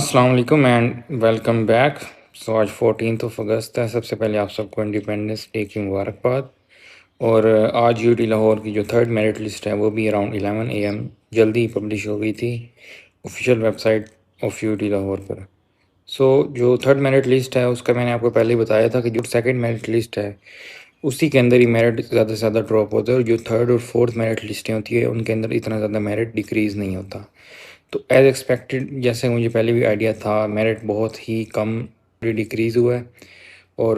السلام علیکم and welcome back. سو آج 14 اگست ہے. سب سے پہلے آپ سب کو انڈیپینڈنس ڈے کی مبارکباد. اور آج یو ٹی لاہور کی جو تھرڈ میرٹ لسٹ ہے وہ بھی اراؤنڈ 11 AM جلدی پبلش ہو گئی تھی official website of U T Lahore پر. سو جو تھرڈ میرٹ لسٹ ہے اس کا میں نے آپ کو پہلے ہی بتایا تھا کہ جو سیکنڈ میرٹ لسٹ ہے اسی کے اندر ہی میرٹ زیادہ سے زیادہ ڈراپ ہوتا ہے، اور جو تھرڈ اور فورتھ میرٹ لسٹیں ہوتی ہے ان کے اندر اتنا زیادہ میرٹ ڈیکریز نہیں ہوتا. تو ایز ایکسپیکٹڈ جیسے مجھے پہلے بھی آئیڈیا تھا، میرٹ بہت ہی کم ڈیکریز ہوا ہے اور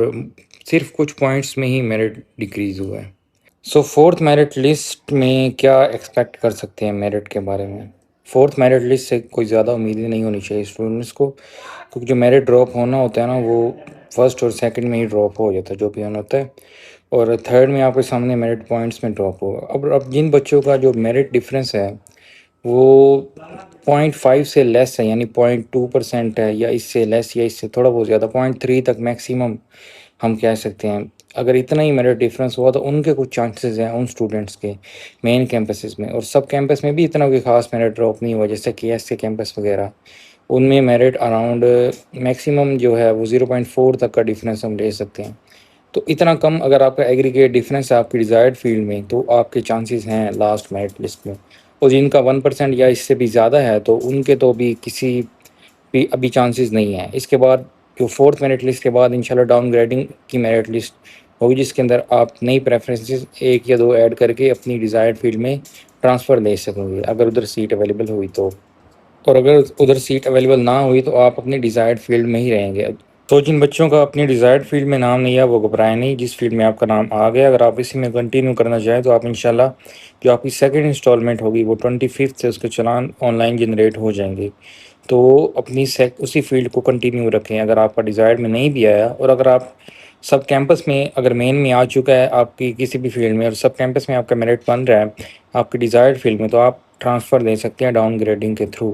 صرف کچھ پوائنٹس میں ہی میرٹ ڈیکریز ہوا ہے. سو فورتھ میرٹ لسٹ میں کیا ایکسپیکٹ کر سکتے ہیں میرٹ کے بارے میں؟ فورتھ میرٹ لسٹ سے کوئی زیادہ امیدیں نہیں ہونی چاہیے اسٹوڈنٹس کو، کیونکہ جو میرٹ ڈراپ ہونا ہوتا ہے نا وہ فرسٹ اور سیکنڈ میں ہی ڈراپ ہو جاتا ہے جو بھی ہونا ہوتا ہے، اور تھرڈ میں آپ کے سامنے میرٹ پوائنٹس میں ڈراپ ہوگا. اب جن بچوں کا جو میرٹ ڈفرینس ہے وہ 0.5 سے لیس ہے، یعنی 0.2% ہے، یا اس سے لیس یا اس سے تھوڑا بہت زیادہ 0.3 تک میکسیمم ہم کہہ سکتے ہیں. اگر اتنا ہی میرٹ ڈفرینس ہوا تو ان کے کچھ چانسز ہیں ان اسٹوڈنٹس کے مین کیمپسز میں، اور سب کیمپس میں بھی اتنا کوئی خاص میرٹ ڈراپ نہیں ہوا جیسے کہ ایس کے کیمپس وغیرہ. ان میں میرٹ اراؤنڈ میکسیمم جو ہے وہ 0.4 تک کا ڈفرینس ہم لے سکتے ہیں. تو اتنا کم اگر آپ کا ایگریگیٹ ڈفرینس ہے آپ کی ڈیزائرڈ فیلڈ میں تو آپ کے چانسز ہیں لاسٹ میرٹ لسٹ میں. اور جن کا 1% یا اس سے بھی زیادہ ہے تو ان کے تو بھی کسی بھی ابھی چانسز نہیں ہیں. اس کے بعد جو فورتھ میرٹ لسٹ کے بعد انشاءاللہ ڈاؤن گریڈنگ کی میرٹ لسٹ ہوگی جس کے اندر آپ نئی پریفرنسز 1 یا 2 ایڈ کر کے اپنی ڈیزائرڈ فیلڈ میں ٹرانسفر لے سکیں گے اگر ادھر سیٹ اویلیبل ہوئی تو. اور اگر ادھر سیٹ اویلیبل نہ ہوئی تو آپ اپنی ڈیزائرڈ فیلڈ میں ہی رہیں گے. تو جن بچوں کا اپنی ڈیزائرڈ فیلڈ میں نام نہیں ہے وہ گھبرائیں نہیں. جس فیلڈ میں آپ کا نام آ گیا اگر آپ اسی میں کنٹینیو کرنا چاہیں تو آپ انشاءاللہ جو آپ کی سیکنڈ انسٹالمنٹ ہوگی وہ 25 سے اس کے چلان آن لائن جنریٹ ہو جائیں گے. تو اپنی اسی فیلڈ کو کنٹینیو رکھیں اگر آپ کا ڈیزائرڈ میں نہیں بھی آیا. اور اگر آپ سب کیمپس میں اگر مین میں آ چکا ہے آپ کی کسی بھی فیلڈ میں اور سب کیمپس میں آپ کا میرٹ بن رہا ہے آپ کی ڈیزائرڈ فیلڈ میں تو آپ ٹرانسفر لے سکتے ہیں ڈاؤن گریڈنگ کے تھرو.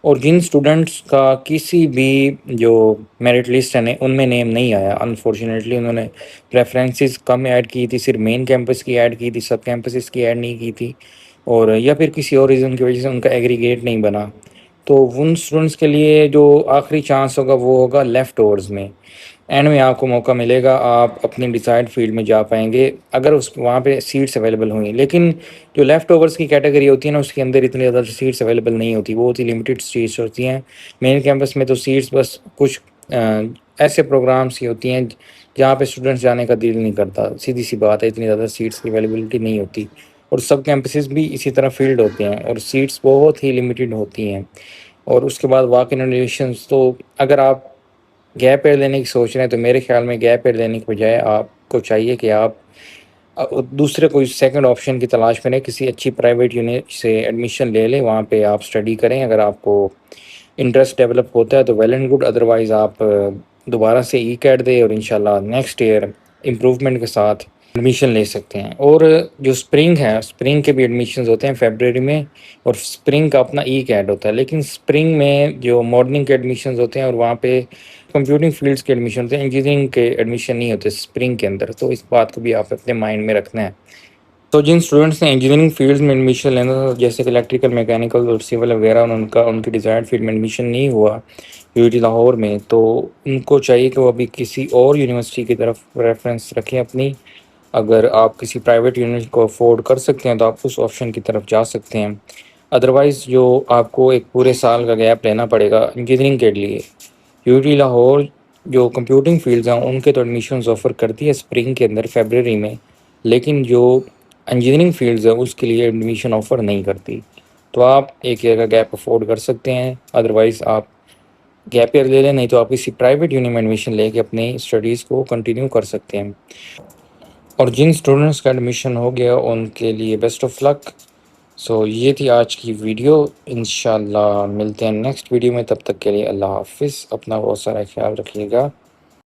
اور جن اسٹوڈنٹس کا کسی بھی جو میرٹ لسٹ ہے ان میں نیم نہیں آیا انفارچونیٹلی انہوں نے پریفرنسز کم ایڈ کی تھی، صرف مین کیمپس کی ایڈ کی تھی، سب کیمپسز کی ایڈ نہیں کی تھی، اور یا پھر کسی اور ریزن کی وجہ سے ان کا ایگریگیٹ نہیں بنا، تو ان اسٹوڈنٹس کے لیے جو آخری چانس ہوگا وہ ہوگا لیفٹ اوورز میں. اینڈ میں آپ کو موقع ملے گا آپ اپنی ڈیزائرڈ فیلڈ میں جا پائیں گے اگر وہاں پہ سیٹس اویلیبل ہوئیں. لیکن جو لیفٹ اوورز کی کیٹیگری ہوتی ہے نا اس کے اندر اتنی زیادہ سیٹس اویلیبل نہیں ہوتی، وہ ہوتی لمیٹڈ سیٹس ہوتی ہیں. مین کیمپس میں تو سیٹس بس کچھ ایسے پروگرامس ہی ہوتی ہیں جہاں پہ اسٹوڈنٹس جانے کا دل نہیں کرتا، سیدھی سی بات ہے، اتنی زیادہ سیٹس کی اویلیبلٹی نہیں ہوتی. اور سب کیمپسز بھی اسی طرح فیلڈ ہوتے ہیں اور سیٹس بہت ہی لمیٹڈ ہوتی ہیں. اور اس کے بعد واک ان ایڈمیشنز، تو اگر آپ گیپ ایئر لینے کی سوچ رہے ہیں تو میرے خیال میں گیپ ایئر لینے کے بجائے آپ کو چاہیے کہ آپ دوسرے کوئی سیکنڈ آپشن کی تلاش کریں، کسی اچھی پرائیویٹ یونٹ سے ایڈمیشن لے لیں، وہاں پہ آپ اسٹڈی کریں. اگر آپ کو انٹرسٹ ڈیولپ ہوتا ہے تو ویل اینڈ گڈ، ادروائز آپ دوبارہ سے ای کیٹ دیں اور انشاءاللہ نیکسٹ ایئر امپروومنٹ کے ساتھ ایڈمیشن لے سکتے ہیں. اور جو اسپرنگ ہے، اسپرنگ کے بھی ایڈمیشنز ہوتے ہیں فیبرری میں، اور اسپرنگ کا اپنا ای کیٹ ہوتا ہے. لیکن اسپرنگ میں جو مارننگ کے ایڈمیشنز ہوتے ہیں اور وہاں پہ کمپیوٹنگ فیلڈس کے ایڈمیشن ہوتے ہیں، انجینئرنگ کے ایڈمیشن نہیں ہوتے اسپرنگ کے اندر، تو اس بات کو بھی آپ اپنے مائنڈ میں رکھنا ہے. تو جن اسٹوڈنٹس نے انجینئرنگ فیلڈز میں ایڈمیشن لینا تھا جیسے کہ الیکٹریکل، میکینیکل اور سول وغیرہ، ان کی ڈیزائرڈ فیلڈ میں ایڈمیشن نہیں ہوا یو ٹی لاہور میں، تو ان کو چاہیے کہ وہ ابھی کسی اور یونیورسٹی کی طرف ریفرنس رکھیں اپنی. اگر آپ کسی پرائیویٹ یونٹ کو افورڈ کر سکتے ہیں تو آپ اس آپشن کی طرف جا سکتے ہیں. ادروائز جو آپ کو ایک پورے سال کا گیپ لینا پڑے گا انجینئرنگ کے لیے. یو ٹی لاہور جو کمپیوٹنگ فیلڈز ہیں ان کے تو ایڈمیشنز آفر کرتی ہے اسپرنگ کے اندر فیبرری میں، لیکن جو انجینئرنگ فیلڈز ہے اس کے لیے ایڈمیشن آفر نہیں کرتی. تو آپ ایک ایئر کا گیپ افورڈ کر سکتے ہیں، ادروائز آپ گیپ ایئر لے لیں، نہیں تو آپ کسی پرائیویٹ یونٹ میں ایڈمیشن لے کے اپنی اسٹڈیز کو کنٹینیو کر سکتے ہیں. اور جن اسٹوڈنٹس کا ایڈمیشن ہو گیا ان کے لیے بیسٹ آف لک. سو یہ تھی آج کی ویڈیو، انشاءاللہ ملتے ہیں نیکسٹ ویڈیو میں، تب تک کے لیے اللہ حافظ، اپنا بہت سارا خیال رکھیے گا.